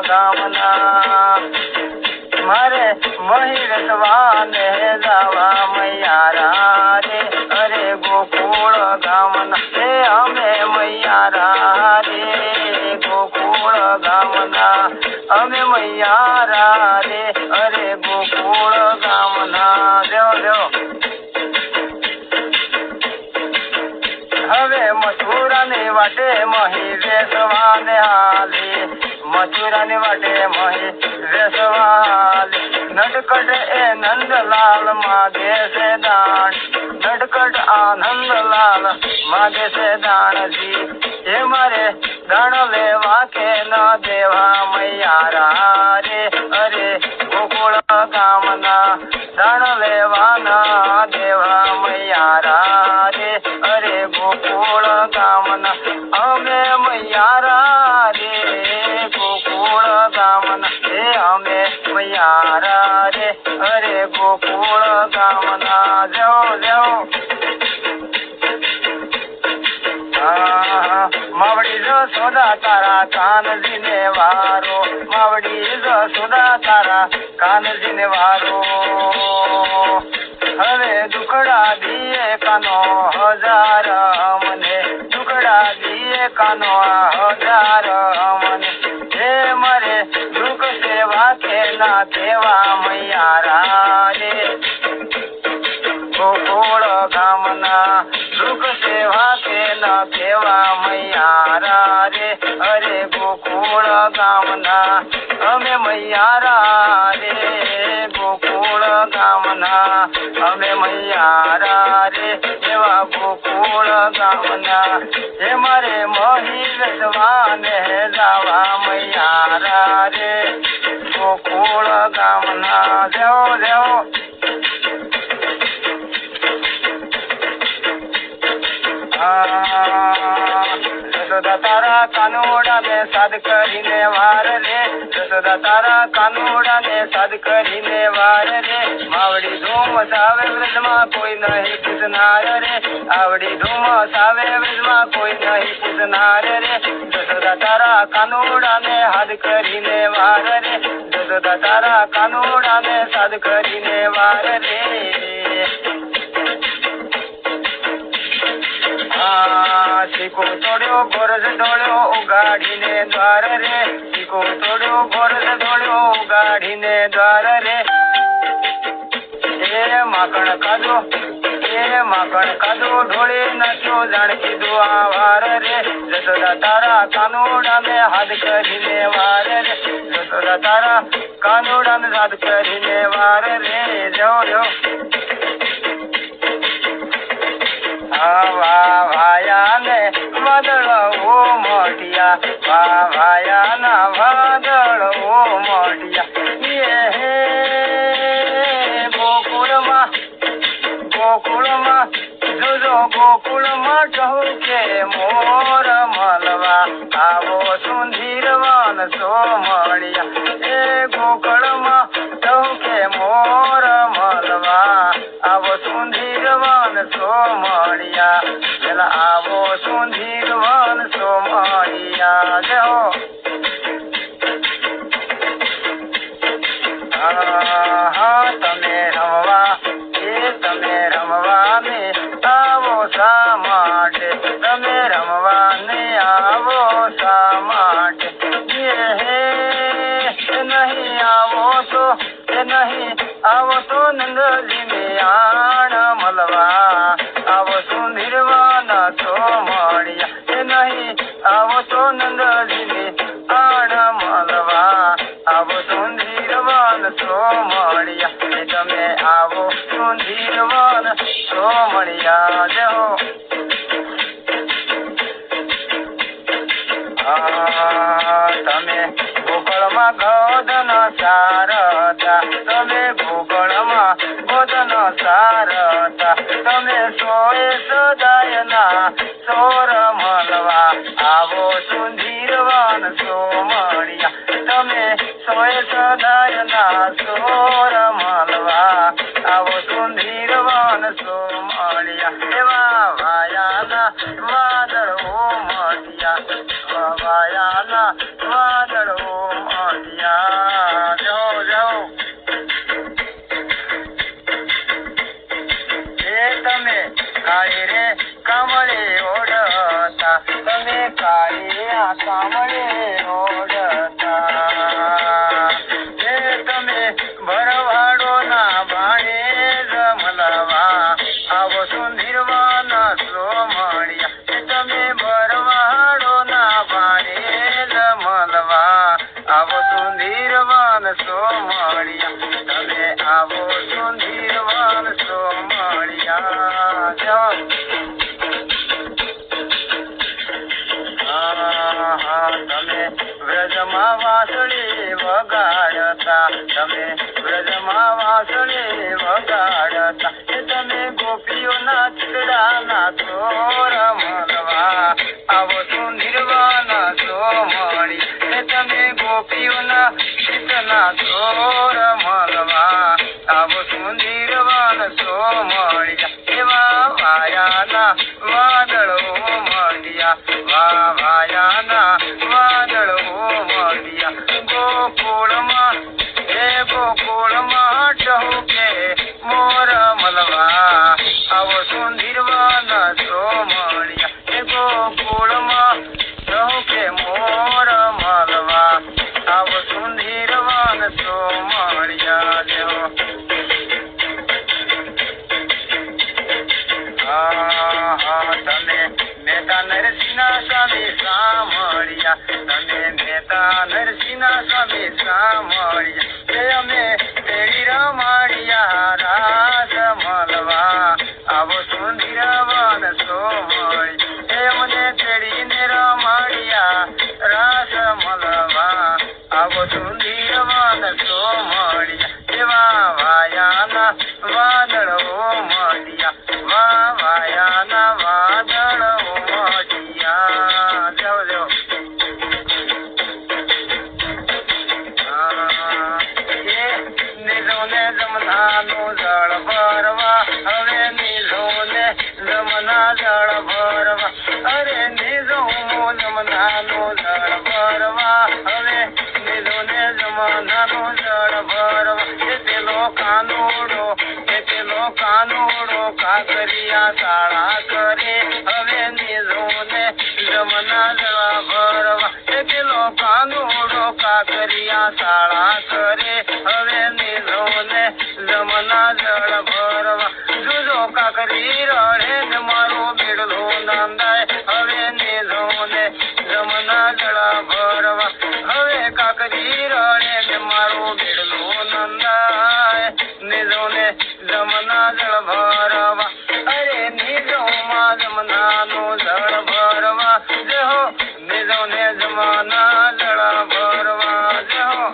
ગામના મારે મહી વેસવાને જાવા મૈયારા રે અરે ગોકુળ ગામના હે અમે મૈયારા રે ગોકુળ ગામના અમે મૈયારા રે અરે ગોકુળ ગામના દેવ હવે મથુરાની વાટે મહી વેસવાને હાલી મથુરાની વાટે મહી વેસવા હાલી નટકટ એ નંદલાલ માગે છે દાણ નટકટ આનંદલાલ માગે છે દાણજી હે મારે દાણ લેવા કે ન દેવા મૈયારા રે અરે ગોકુળ ગામના દાણ લેવા ન દેવા મૈયારા રે અરે ગોકુળ ગામના અમે મૈયારા રે ગોકુળ ગામના હે અમે મૈયારા રે અરે ગોકુળ ગામના જેવો માવડી જસોદા તારા કાનજીને વારો માવડી જસોદા તારા કાનજીને વારો હવે દુખડા દીએ કાનો હજાર મને દુખડા દીએ કાનો હજાર મને હે મારે દુઃખ સેવા કે ના દેવા મૈયારા રે ગોકુળ ગામના દુઃખ સેવા કે ના દેવા મૈયારા રે અરે ગોકુળ ગામના અમે મૈયારા રે ગોકુળ ગામના અમે મૈયારા રે એવા ગોકુળ ગામના હે મારે મહી વેસવાને જાવા મૈયારા રે ગોકુળ ગામના જેવો જસોદા તારા કાનુડા ને સાદ કરીને વાર રે જસોદા તારા કાનુડા ને સાદ કરીને વાર રે માવડી ધૂમ સાવે વ્રજમાં કોઈ નહીં પૂછનાર રે આવડી ધૂમ સાવે વ્રજમાં કોઈ નહીં પૂછનાર રે જસોદા તારા કાનુડા ને હાદ કરીને વાર રે જસોદા તારા કાનુડા ને સાદ કરીને વાર રે ચીકો તોડ્યો ગોરસ ઢોળ્યો ઉગાડીને દ્વાર રે ચીકો તોડ્યો ગોરસ ઢોળ્યો ઉગાડીને દ્વાર રે એ માખણ ખાધો ઢોળી નાખ્યો જાણ કીધું આવાર રે જસોદા તારા કાનુડા ને હાથ કરીને વાર રે જસોદા તારા કાનુડા ને હાથ કરીને વાર રે જો વાયા ને વાદળ ઓ મોટિયા વાયા ના વાદળ ઓ મોટિયા હે ગોકુળમાં જોજો ગોકુળમાં ટહુકે મોર મલવા આવો સુંધીરવાન સો મળ્યા એ ગોકુળમાં ટહુકે મોર મલવા આવો સુંધીરવાન સો મળ્યા પેલા આવો સુંધીરવાન સો મળ્યા જેહો તમે રમવા ને આવો શા માટે તમે રમવા ને આવો શા માટે નહીં આવો તો નંદજી ને આણ મળવા આવો સુંધીરવાના તો મળ્યા નહીં આવો તો નંદજી ને આણ મળવા આવો સુંધીરવાન તો મળ્યા તમે આવો સુંધીરવાન તો મળ્યા જેહો તમે ગોકળમાં ગોધન સારતા તમે ગોકળમાં ગોધન સારતા તમે સોએ સદાયના સોર મળવા આવો સુંધીરવાન સો મળ્યા તમે સોએ સદાયના સોર મળવા આવો સુંધીરવાન સો મળ્યા એવા વાયાના વાદળો મળ્યા વાયાના વાદળો મળ્યા આવો સુંદરવાન સોમળિયા તમે આવો સુંદરવાન સોમળિયા તમે વ્રજમાં વાસળી વગાડતા તમે વ્રજમાં વાસળી વગાડતા તમે ગોપીઓના ચીકડાના ચોર મળવા આવો સુંદરવાન સોમળી તમે ગોપીઓના ચિત્તના ચોર મળવા આવો સુંદરવાન સોમળિયા એવા વાયાના વાદળો મળ્યા વાયાના વાદળો મળ્યા ગોકુળમાં ટહુકે મોર મળવા આવો સુંદરવાન સોમળિયા ગોકુળમાં ટહુકે મોર મળવા આવો સુંદરવાન સોમળિયા દેવો તમે મેતા નરસિંહના સ્વામી સામળિયા તમે મેતા નરસિંહના સ્વામી સામળિયા અમે તેડી રમાડિયા રાસ મળવા આવો સુંદરવાન સોમળિયા મને તેડીને રમાડિયા રાસ મળવા આવો સુંદરવાન સોમળિયા એવા વાયાના વાદળો મળ્યા વાયાના વાદળો મળ્યા જાઓ જાઓ નિઝોને જમનાનું જળ ભરવા હવે નિઝોને જમના જળ ભરવા અરે નિઝો જમનાનું જળ ભરવા હવે નિઝોને જમનાનું જળ ભરવા પેલો કાનુડો કાકરિયા શાળા કરે હવે નિઝોને જમના જળ ભરવા પેલો કાનુડો કાકરિયા શાળા કરે હવે નિઝોને જમના જળ ભરવા જુજો કાકરી રડે ને મારો બેડલો નંદાય હવે નિઝોને જમના જળ ભરવા હવે કાકરી રડે ને મારો બેડલો નંદાય નિઝોને જમના જળ ભરવા અરે નિઝોમાં જમનાનું જળ ભરવા જય હો નિઝોને જમના જળ ભરવા જય હો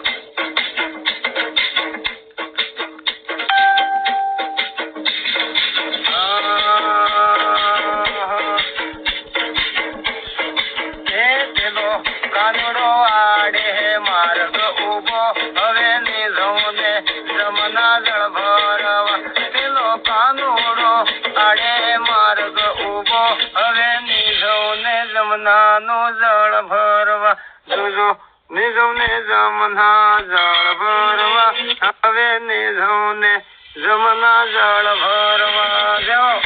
કાનુડો આડે માર્ગ ઉભો હવે નિઝોને જમના જળ ભરવા પેલો કાનુડો આડે માર્ગ ઉભો હવે નિઝોને જમનાનું જળ ભરવા જોજો નિઝોને જમના જળ ભરવા હવે નિઝોને જમના જળ ભરવા જાઓ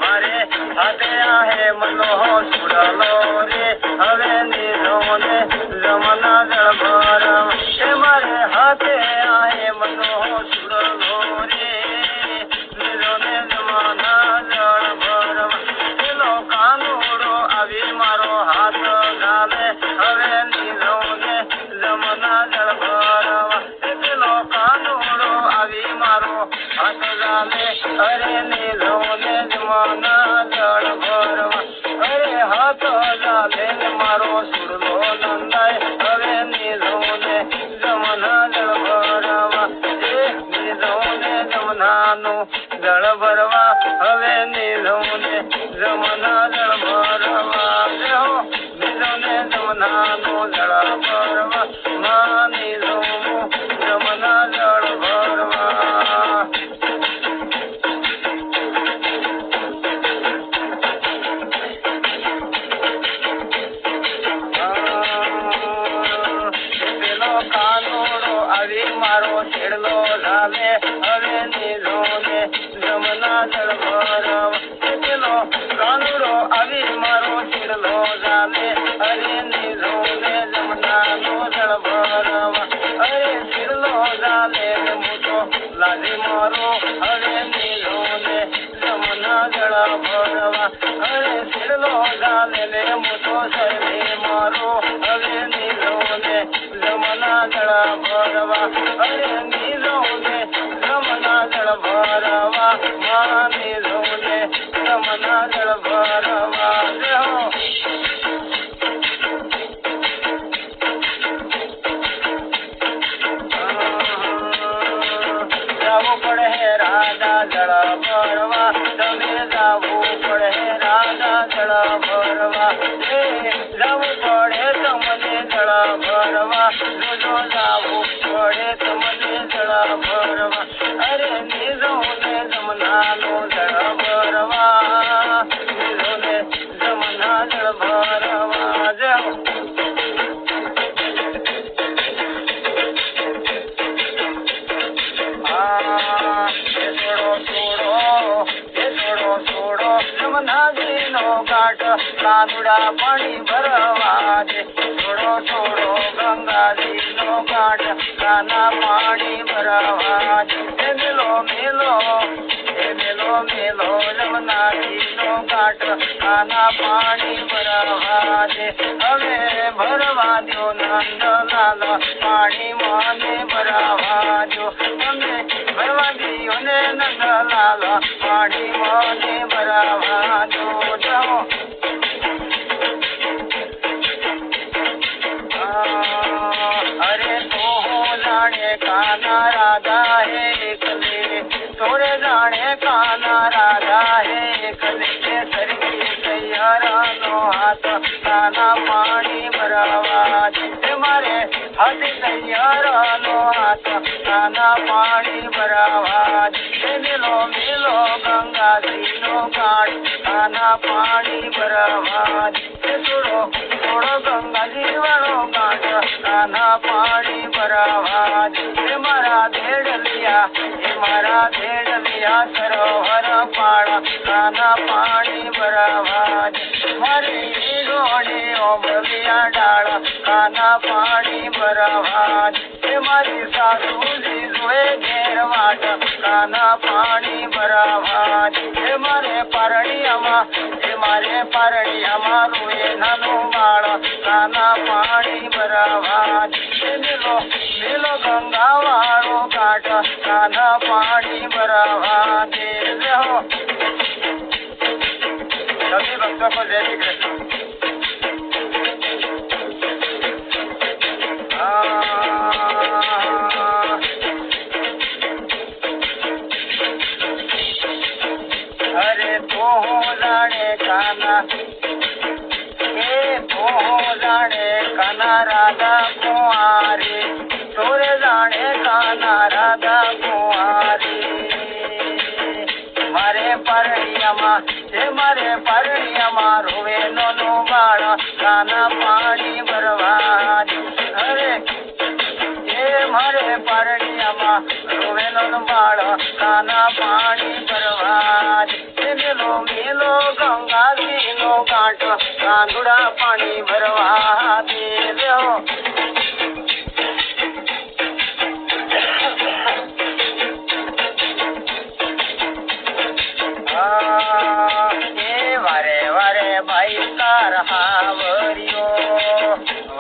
મારે હાથે આહે મનો સુડલો રે હવે નિઝોને જમના જળ ભરવા મારે હાથે આહે મનો સુડલો રે નિઝોને જમના જળ ભરવા પેલો કાનુડો આવી મારો હાથ ગાલે હવે નિઝોને જમના જળ ભરવા પેલો કાનુડો આવી મારો હાથ ગાલે અરે નિઝોને જમના જળ ભરવા અરે હાથ ગાલે મારો સુડલો નંદાય હવે નિઝોને જમના જળ ભરવા નિઝોને જમનાનું જળ ભરવા હવે નિઝોને જમના જળ ભરવા હો નિઝોને જમનાનું જળ ભરવા માં નિઝોનું જમના જળ ભરવા પેલો કાનુડો આવી મારો છેડલો ઝાલે હવે નિઝોને જમના જળ ભરવા પેલો કાનુડો આવી મારો છેડલો ઝાલે અરે નિઝોને જમનાનું જળ ભરવા અરે जाऊ पड़े તમને જળ ભરવા અરે નીજો ને જમનાનો જળ ભરવા નીજો ને જમના જળ ભરવા જાઓ જમનાજીનો ઘાટ કાનુડા પાણી ભરવા દે થોડો થોડો ગંગાજીનો ઘાટ કાના પાણી ભરવા દે મેલો મેલો મેલો જમનાજીનો ઘાટ કાના પાણી ભરવા દે હવે ભરવા દો નંદલાલ પાણી મને ભરવા દો તમે ભરવા દો ને નંદલાલ પાણી મને ભરવા દો જાઓ અરે તો જાણે કાના રાધા હે એકલે થોડે જાણે કાના રાધા હે એકલે સરખી તૈયારાનો હાથ કાના પાણી ભરવા દે મારે હાથ તૈયારાનો હાથ કાના પાણી ભરવા દે મેલો મેલો ગંગાજીનો ઘાટ કાના પાણી ભરવા દે થોડો થોડો ગંગાજી વાળો ઘાટ કાના પાણી ભરવા દે મારા ભેડલિયા સરોવર પાડા કાના પાણી ભરવા દે મારી ગોળી ઓબલિયા ડાળ કાના પાણી ભરવા દે મારી સાસુજી જોએ ઘેર વાટ કાના પાણી ભરવા દે મારે પારણિયામાં રોએ નાનું બાળ કાના પાણી ભરવા દે મેલો ગંગા વાળો ઘાટ કાના પાણી ભરવા દે सभी भक्तों को जय श्री कृष्ण। अरे तो जाने काना जाने काना राधा कुंवारी तोरे जाने काना राधा कुंवारी मारे परणियाમાં રોવે નો બાળ કાના પાણી ભરવા અરે એ મારે પરણિયામાં રોવે નો બાળ કાના પાણી ભરવા મેલો મેલો ગંગાજીનો ઘાટ કાંદુડા પાણી ભરવા દે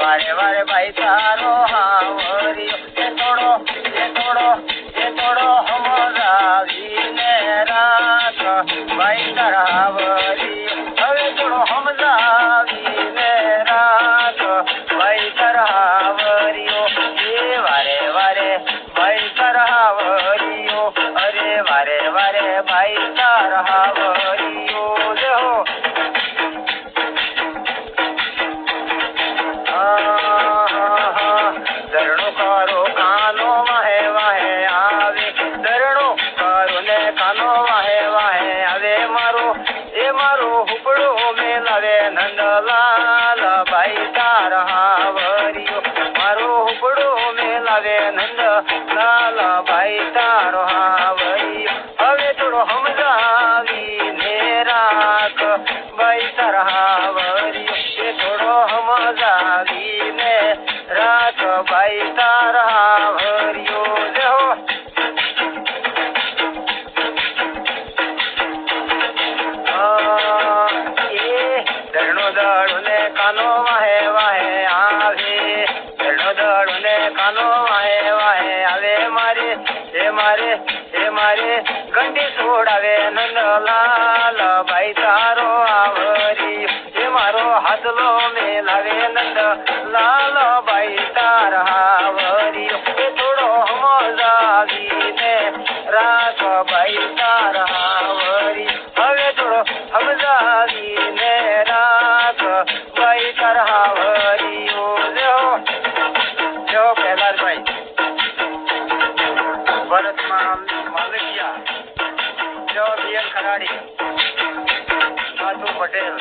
वारे वारे भाई तारो हावरियो ये थोड़ो हम जावीने रात भाई तारा हावरियो हवे थोड़ो हम जावीने रात भाई तारा हावरियो ये वारे वारे भाई तारा हावरियो अरे वारे वारे भाई तारा हावरियो जो धरणो कारो कानो वाहे वाहे आवे धरणो कारो ने कानो वाहे वाहे आवे मारो हुबड़ो में लवे नंदलाल भाई तारा हावरियो मारो हुबड़ो में लवे नंदलाल भाई तारो हावरियो हवे थोड़ो हम जावी ने राख भाई तारा हावरियो ये थोड़ो हम जावी ने राख भाई तारा हावरियो जो ये धरणो दाड़ू ने कानो वाहे वाहे आवे धरणो दाड़ू ने कानो वाहे वाहे आवे मारे घंटी छोड़ावे नंदलाल भाई तारो आवरी ये मारो हाथलो में लावे नंदलाल भाई तारा आवरी ये थोड़ो हम जावी ने राख भाई तारा आवरी हवे थोड़ो हम जावी ने राख भाई तारा आवरी जो पहला પ્રકાશભાઈ ભરતમાં માલકિયા બીએલ ખરાડી માધુ પટેલ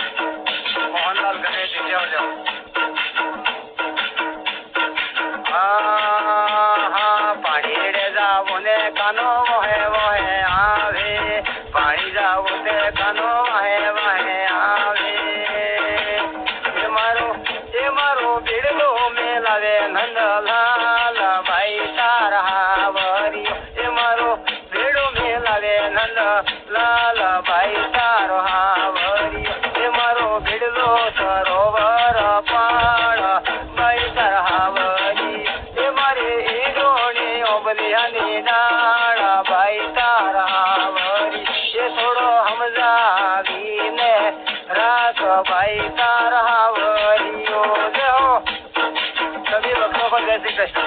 મોહનલાલ ગણેશ જવજો પાણી રે જાવું ને કાનો વહે વહે આવે પાણી જાવું તે કાનો વહે વહે આવે એ મારો બીડલો મેલાવે નંદલાલ ભાઈ તારા વરિયો એ મારો બીડો મેલાવે નંદલાલ ભાઈ તારો હાવરિયો એ મારો બીડલો સરોવર પાળ ભાઈ તારા હાવરી એ મારી ઈડોણી ઓબલિયાની ડાળ ભાઈ તારા હાવરી એ થોડો સમજાવીને રાખ ભાઈ તારા હાવરીઓ જય હો સભી ભક્તો को जय श्री कृष्ण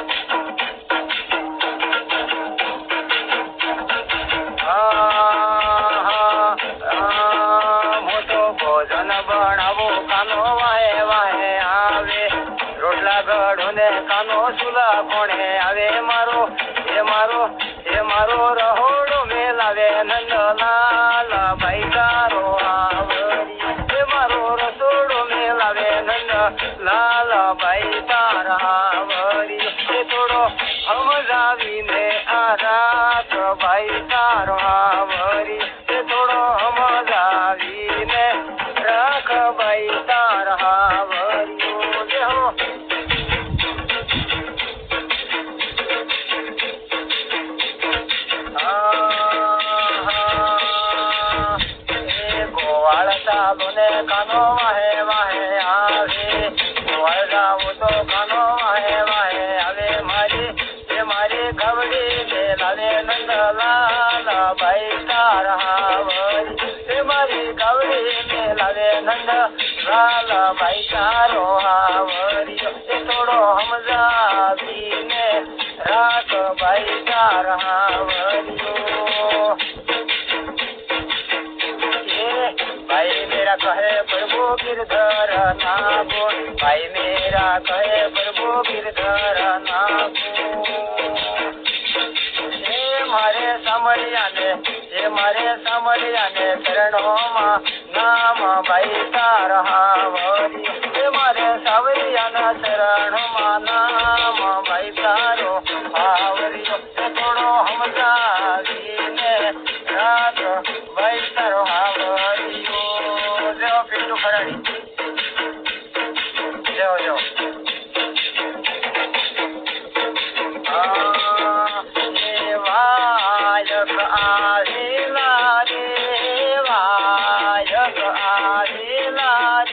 મોટો ભોજન બનાવો કાનો વાહે વાહે આવે રોટલા ગઢો ને કાનો સુલા કોણે આવે એ મારો રહોડો મેલાવે નંદલાલ ભાઈ તારો આવરી એ મારો રસોડો મેલાવે નંદલાલ ભાઈ તારા આવરી એ થોડો સમજાવીને આ રાત ભાઈ તારો આવરી એ થોડો સમજાવીને રાખ ભાઈ તારા આવરીઓ જય હો ગોવાળ ચાલો ને કાનો વાહે વાહે આવે ગોવાળ જાવું તો કાનો વાહે વાહે આવે મારી ગવડી મેલાવે નંદલાલ ભાઈ તારા હાવરી મારી ગવડી મેલાવે નંદલાલ ભાઈ તારો હાવરી એ થોડો સમજાવીને રાખ ભાઈ તારા હાવરીઓ भाई मेरा कहे प्रभु गिरधर नागो भाई मेरा कहे प्रभु गिरधर नागो मारे सामरिया ने चरणों में नाम भाई तारा हावरी मारे सावरिया ना चरणों में नाम भाई तारो हावरी थोड़ो हमजावीने रात भाई तारो